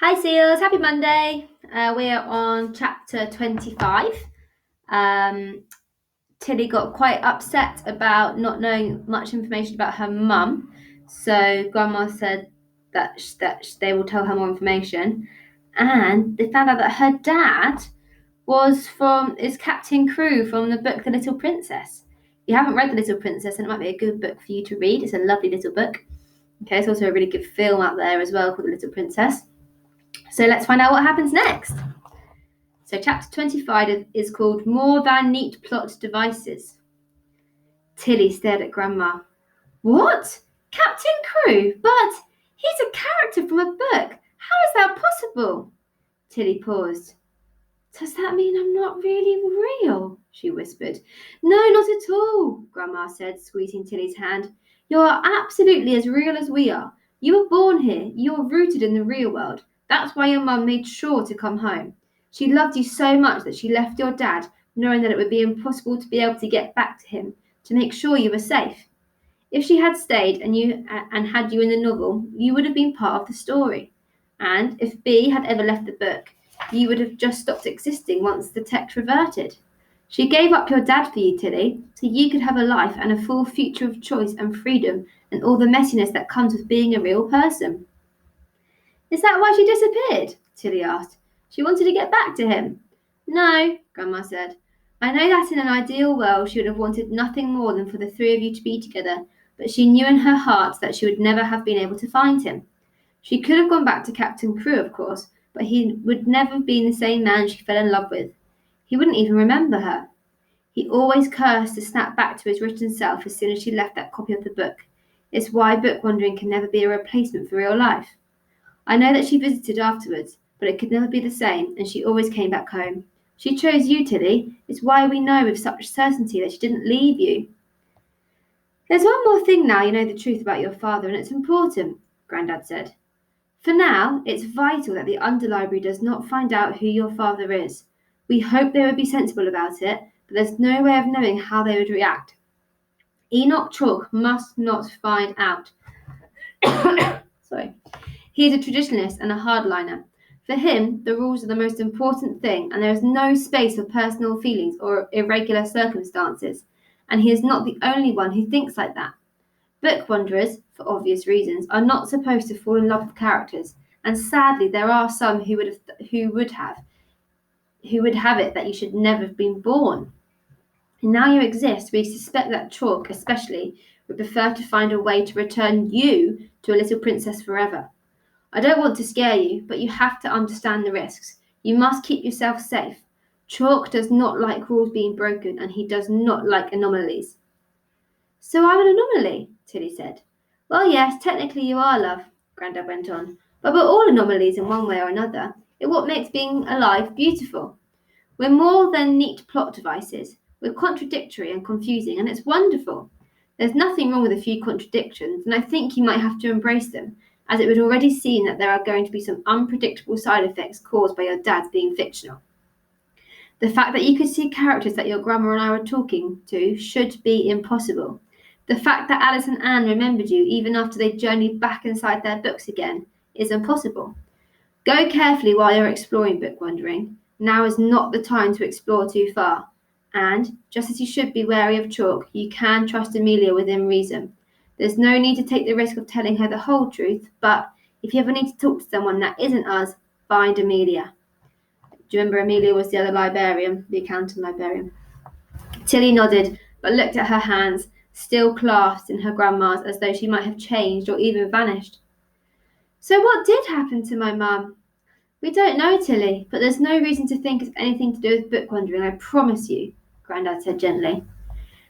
Hi Seals, happy Monday. We're on chapter 25. Tilly got quite upset about not knowing much information about her mum. So Grandma said that they will tell her more information. And they found out that her dad is Captain Crewe from the book The Little Princess. If you haven't read The Little Princess, then it might be a good book for you to read. It's a lovely little book. Okay, it's also a really good film out there as well called The Little Princess. So let's find out what happens next. So chapter 25 is called More Than Neat Plot Devices. Tilly stared at Grandma. What? Captain Crewe? But he's a character from a book. How is that possible? Tilly paused. Does that mean I'm not really real? She whispered. No, not at all, Grandma said, squeezing Tilly's hand. You are absolutely as real as we are. You were born here. You're rooted in the real world. That's why your mum made sure to come home. She loved you so much that she left your dad, knowing that it would be impossible to be able to get back to him, to make sure you were safe. If she had stayed and had you in the novel, you would have been part of the story. And if B had ever left the book, you would have just stopped existing once the text reverted. She gave up your dad for you, Tilly, so you could have a life and a full future of choice and freedom and all the messiness that comes with being a real person. Is that why she disappeared? Tilly asked. She wanted to get back to him. No, Grandma said. I know that in an ideal world she would have wanted nothing more than for the three of you to be together, but she knew in her heart that she would never have been able to find him. She could have gone back to Captain Crewe, of course, but he would never have been the same man she fell in love with. He wouldn't even remember her. He always cursed to snap back to his written self as soon as she left that copy of the book. It's why book wandering can never be a replacement for real life. I know that she visited afterwards, but it could never be the same, and she always came back home. She chose you, Tilly. It's why we know with such certainty that she didn't leave you. There's one more thing now you know the truth about your father, and it's important, Grandad said. For now, it's vital that the underlibrary does not find out who your father is. We hope they would be sensible about it, but there's no way of knowing how they would react. Enoch Chalk must not find out. Sorry. He is a traditionalist and a hardliner. For him, the rules are the most important thing, and there is no space for personal feelings or irregular circumstances, and he is not the only one who thinks like that. Book wanderers, for obvious reasons, are not supposed to fall in love with characters, and sadly there are some who would have it that you should never have been born. And now you exist, we suspect that Chalk, especially, would prefer to find a way to return you to a little princess forever. I don't want to scare you, but you have to understand the risks. You must keep yourself safe. Chalk does not like rules being broken, and he does not like anomalies. So I'm an anomaly, Tilly said. Well, yes, technically you are, love, Grandad went on. But we're all anomalies in one way or another. It's what makes being alive beautiful. We're more than neat plot devices. We're contradictory and confusing, and it's wonderful. There's nothing wrong with a few contradictions, and I think you might have to embrace them, as it would already seem that there are going to be some unpredictable side effects caused by your dad's being fictional. The fact that you could see characters that your grandma and I were talking to should be impossible. The fact that Alice and Anne remembered you even after they journeyed back inside their books again is impossible. Go carefully while you're exploring book wandering. Now is not the time to explore too far. And, just as you should be wary of Chalk, you can trust Amelia within reason. There's no need to take the risk of telling her the whole truth, but if you ever need to talk to someone that isn't us, find Amelia. Do you remember Amelia was the other librarian, the accountant librarian? Tilly nodded, but looked at her hands, still clasped in her grandma's as though she might have changed or even vanished. So what did happen to my mum? We don't know, Tilly, but there's no reason to think it's anything to do with book wandering, I promise you, Grandad said gently.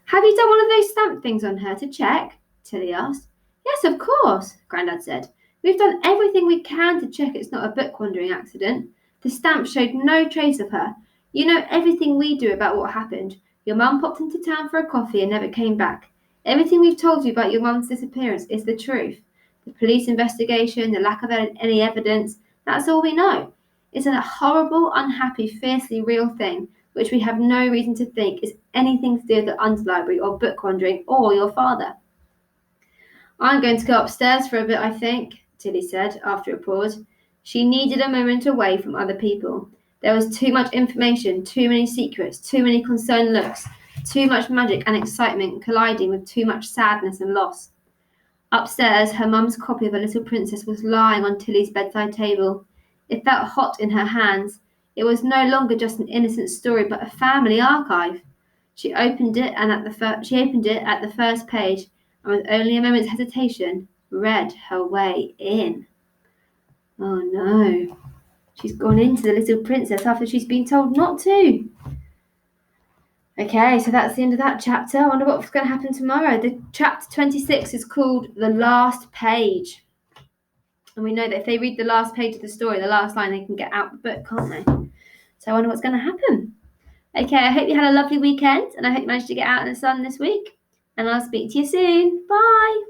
Have you done one of those stamp things on her to check? Tilly asked. Yes, of course, Grandad said. We've done everything we can to check it's not a book wandering accident. The stamp showed no trace of her. You know everything we do about what happened. Your mum popped into town for a coffee and never came back. Everything we've told you about your mum's disappearance is the truth. The police investigation, the lack of any evidence, that's all we know. It's a horrible, unhappy, fiercely real thing, which we have no reason to think is anything to do with the underlibrary or book wandering or your father. I'm going to go upstairs for a bit, I think, Tilly said after a pause. She needed a moment away from other people. There was too much information, too many secrets, too many concerned looks, too much magic and excitement colliding with too much sadness and loss. Upstairs, her mum's copy of A Little Princess was lying on Tilly's bedside table. It felt hot in her hands. It was no longer just an innocent story, but a family archive. She opened it at the first page, and with only a moment's hesitation, read her way in. Oh no. She's gone into The Little Princess after she's been told not to. Okay, so that's the end of that chapter. I wonder what's going to happen tomorrow. The chapter 26 is called The Last Page. And we know that if they read the last page of the story, the last line, they can get out the book, can't they? So I wonder what's going to happen. Okay, I hope you had a lovely weekend, and I hope you managed to get out in the sun this week. And I'll speak to you soon. Bye.